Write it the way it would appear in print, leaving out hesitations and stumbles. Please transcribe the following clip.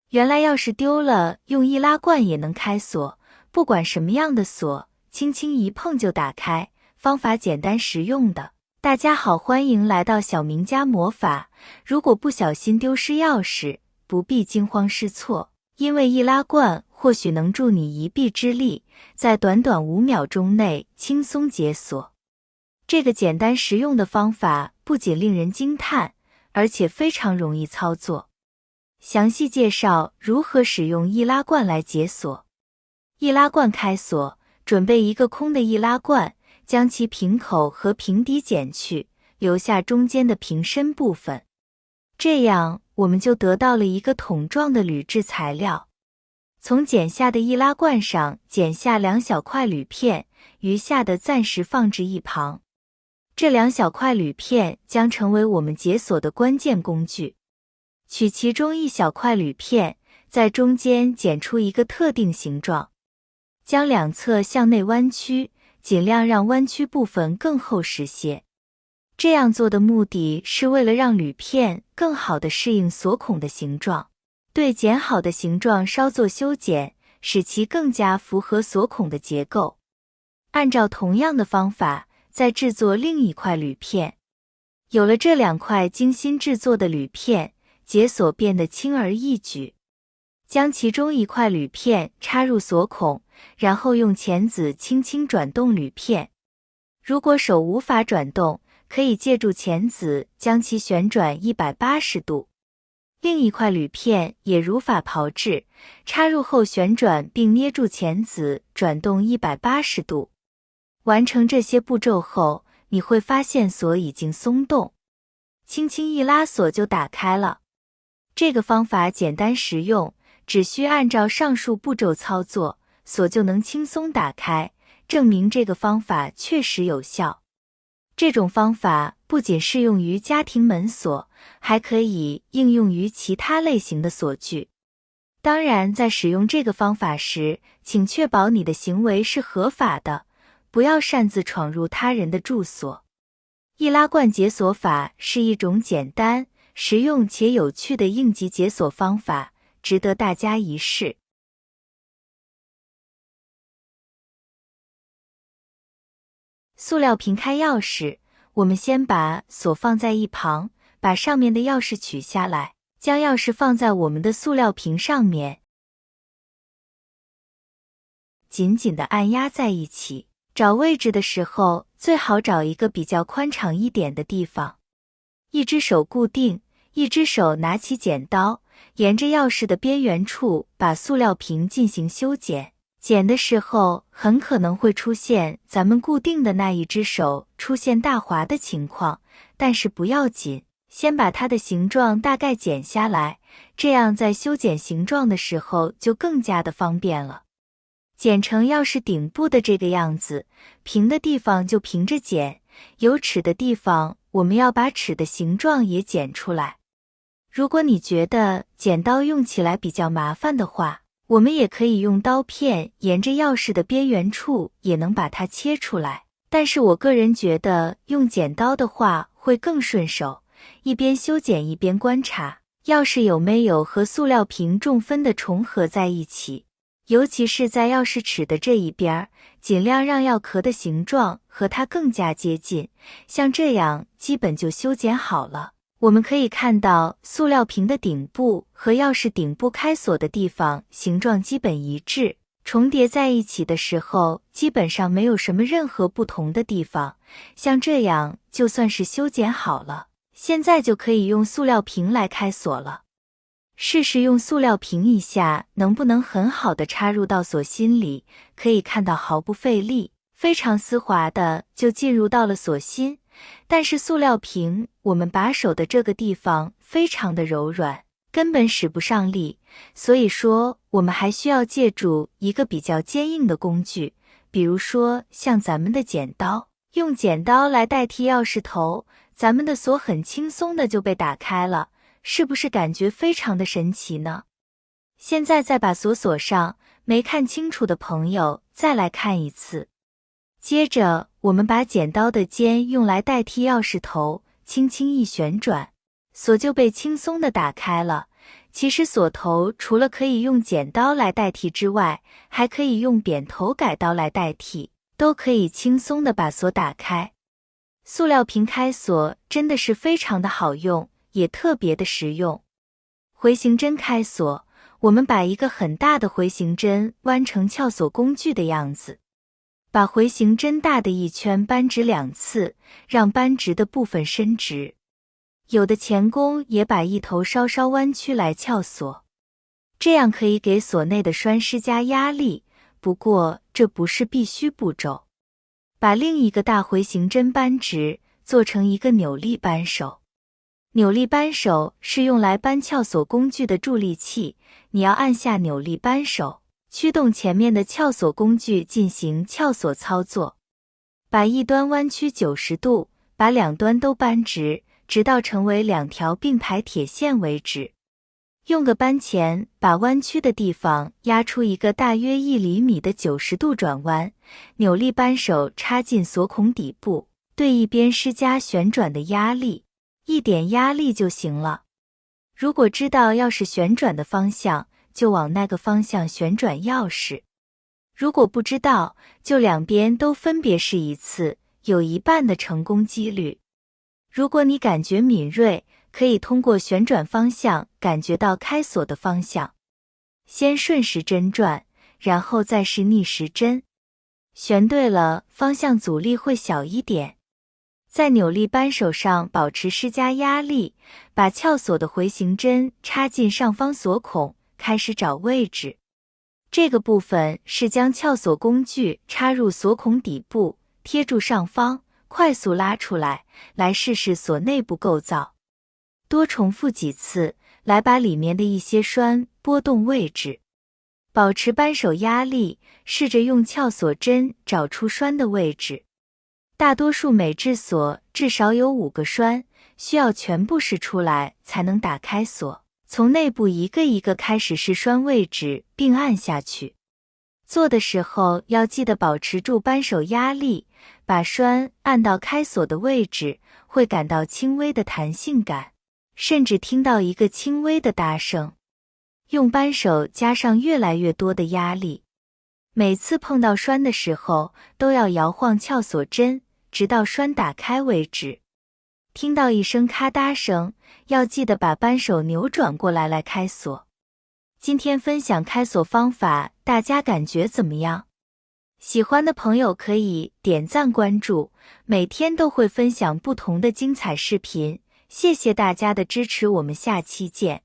原来钥匙丢了，用易拉罐也能开锁，不管什么样的锁，轻轻一碰就打开，方法简单实用的。大家好，欢迎来到小明家魔法。如果不小心丢失钥匙，不必惊慌失措，因为易拉罐或许能助你一臂之力，在短短5秒钟内轻松解锁。这个简单实用的方法不仅令人惊叹，而且非常容易操作。详细介绍如何使用易拉罐来解锁。易拉罐开锁，准备一个空的易拉罐，将其瓶口和瓶底剪去，留下中间的瓶身部分。这样我们就得到了一个桶状的铝制材料。从剪下的易拉罐上剪下2小块铝片，余下的暂时放置一旁。这2小块铝片将成为我们解锁的关键工具。取其中1小块铝片，在中间剪出一个特定形状，将两侧向内弯曲，尽量让弯曲部分更厚实些。这样做的目的是为了让铝片更好地适应锁孔的形状，对剪好的形状稍作修剪，使其更加符合锁孔的结构。按照同样的方法，再制作另一块铝片。有了这2块精心制作的铝片，解锁变得轻而易举。将其中1块铝片插入锁孔，然后用钳子轻轻转动铝片。如果手无法转动，可以借助钳子将其旋转180度。另一块铝片也如法炮制，插入后旋转并捏住钳子转动180度。完成这些步骤后，你会发现锁已经松动，轻轻一拉锁就打开了。这个方法简单实用，只需按照上述步骤操作，锁就能轻松打开，证明这个方法确实有效。这种方法不仅适用于家庭门锁，还可以应用于其他类型的锁具。当然，在使用这个方法时，请确保你的行为是合法的，不要擅自闯入他人的住所。易拉罐解锁法是一种简单、实用且有趣的应急解锁方法，值得大家一试。塑料瓶开钥匙，我们先把锁放在一旁，把上面的钥匙取下来，将钥匙放在我们的塑料瓶上面，紧紧地按压在一起。找位置的时候，最好找一个比较宽敞一点的地方。一只手固定，一只手拿起剪刀，沿着钥匙的边缘处把塑料瓶进行修剪。剪的时候很可能会出现咱们固定的那一只手出现大滑的情况，但是不要紧，先把它的形状大概剪下来，这样在修剪形状的时候就更加的方便了。剪成钥匙顶部的这个样子，平的地方就平着剪，有齿的地方我们要把齿的形状也剪出来。如果你觉得剪刀用起来比较麻烦的话，我们也可以用刀片沿着钥匙的边缘处也能把它切出来，但是我个人觉得用剪刀的话会更顺手，一边修剪一边观察钥匙有没有和塑料瓶中分的重合在一起，尤其是在钥匙齿的这一边，尽量让钥壳的形状和它更加接近，像这样基本就修剪好了。我们可以看到塑料瓶的顶部和钥匙顶部开锁的地方形状基本一致，重叠在一起的时候基本上没有什么任何不同的地方，像这样就算是修剪好了。现在就可以用塑料瓶来开锁了。试试用塑料瓶一下能不能很好的插入到锁芯里，可以看到毫不费力，非常丝滑的就进入到了锁芯。但是塑料瓶我们把手的这个地方非常的柔软，根本使不上力，所以说我们还需要借助一个比较坚硬的工具，比如说像咱们的剪刀，用剪刀来代替钥匙头，咱们的锁很轻松的就被打开了，是不是感觉非常的神奇呢？现在再把锁锁上，没看清楚的朋友再来看一次。接着我们把剪刀的尖用来代替钥匙头，轻轻一旋转，锁就被轻松的打开了。其实锁头除了可以用剪刀来代替之外，还可以用扁头改刀来代替，都可以轻松地把锁打开。塑料瓶开锁真的是非常的好用，也特别的实用。回形针开锁，我们把一个很大的回形针弯成撬锁工具的样子，把回形针大的一圈扳直2次，让扳直的部分伸直。有的钳工也把一头稍稍弯曲来撬锁，这样可以给锁内的栓施加压力，不过这不是必须步骤。把另一个大回形针扳直，做成一个扭力扳手。扭力扳手是用来扳撬锁工具的助力器，你要按下扭力扳手，驱动前面的撬锁工具进行撬锁操作。把一端弯曲90度，把两端都扳直，直到成为2条并排铁线为止。用个扳钳把弯曲的地方压出一个大约1厘米的90度转弯，扭力扳手插进锁孔底部，对一边施加旋转的压力，一点压力就行了。如果知道钥匙旋转的方向，就往那个方向旋转钥匙。如果不知道，就两边都分别试一次，有1半的成功几率。如果你感觉敏锐，可以通过旋转方向感觉到开锁的方向。先顺时针转，然后再是逆时针。旋对了，方向阻力会小一点。在扭力扳手上保持施加压力，把撬锁的回形针插进上方锁孔，开始找位置。这个部分是将撬锁工具插入锁孔底部，贴住上方，快速拉出来，来试试锁内部构造。多重复几次，来把里面的一些栓拨动位置。保持扳手压力，试着用撬锁针找出栓的位置。大多数美制锁至少有5个栓，需要全部试出来才能打开锁。从内部一个一个开始试栓位置，并按下去。做的时候要记得保持住扳手压力，把栓按到开锁的位置，会感到轻微的弹性感，甚至听到一个轻微的哒声。用扳手加上越来越多的压力。每次碰到栓的时候，都要摇晃撬锁针，直到栓打开为止。听到一声咔嗒声，要记得把扳手扭转过来来开锁。今天分享开锁方法，大家感觉怎么样？喜欢的朋友可以点赞关注，每天都会分享不同的精彩视频。谢谢大家的支持，我们下期见。